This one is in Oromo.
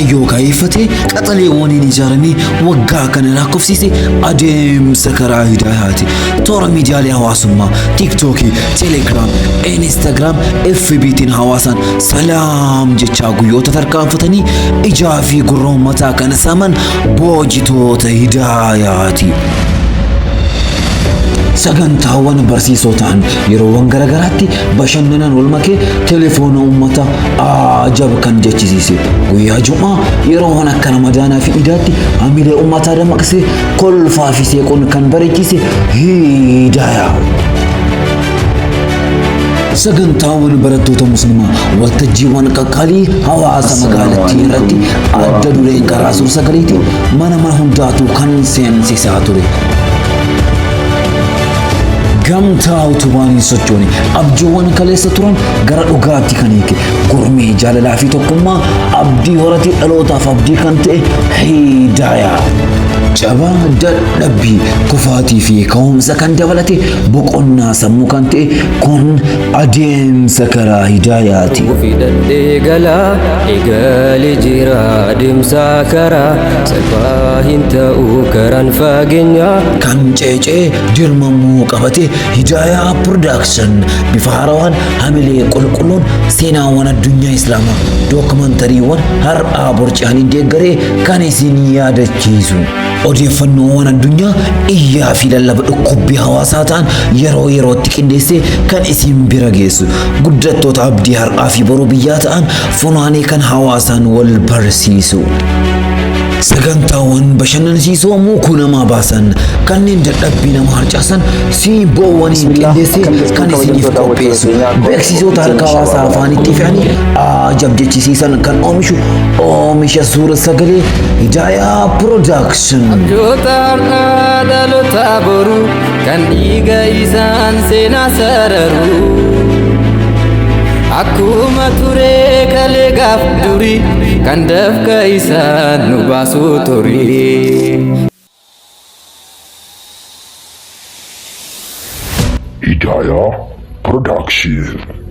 Kaayyoo kaayeffatee qaxaleewwaniin ijaaramee waggaa kana lakkoofsise Adeemsa Karaa Hidayaati. Toora miidiyaalee hawaasummaa TikTokii, Telegram, Instagram, FB'tiin hawaasaan salaam jechaa guyyoota tarkaanfatanii ijaa fi gurra uummataa kana saaman boojitoota Hidayaati. sagantaawwan barsiisotaan yeroowwan garagaraatti bashannanan wal makee telefoona ummata ajab kan jechisiise guyyaa Jumaa yeroowwan akka Ramadaanaa fi Iidaatti hamilee ummataa dammaqsee kolfaa fi seeqoon kan bareechise Hidaya. sagantaawwan barattoota Musliimaa waltajjiiwwan qaqqaalii Hawaasa magaalattii irratti adda dureen kakaasuu sagaleetiin mana hundaatu kan seensisaa ture. gamtaa utubaan sochooni abjuuwwan kaleessa turan gara dhugaatti kan hiike gurmee jaalalaa fi tokkummaa abdii horatii dhalootaaf abdii kan ta'e Hidaya. Cabaa dadhabbii kufaatii fi ka'umsa kan dabalate boqonnaa sammuu kan ta'e kun Adeemsa Karaa Hidayaati. Fidadhee galaa eegalee jira Adeemsa Karaa salphaa hin ta'u karaan fageenyaa kan ceecee dirmamuu qabate Hidaya Production bifa haarawaan hamilee qulqulluun seenaawwan addunyaa Islaamaa dookumantariiwwan har'aa borcaaniin deeggaree kan isin yaadachiisu. odeeffannoowwan addunyaa iyyaa fi lallaba dhukkubbii hawaasaa ta'an yeroo yerootti qindeessee kan isin bira geessu guddattoota abdii har'aa fi boruu biyyaa ta'an funaanee kan hawaasaan wal barsiisu. sagantaawwan bashannansiisoo muukuu namaa baasan kanneen dadhabbii nama harcaasan simboowwaniin qindeessee kan isiniif qopheessu beeksisoota harka hawaasaa afaanitti fe'anii ajab jechisiisan kan oomisha suura sagalee Hidaya Production. abjoota har'aa dhaloota boruu kan dhiiga isaan seenaa sararu akkuma turee kalee gaaf durii kan dafqa isaan nu baasuu turii. Hidaya Production.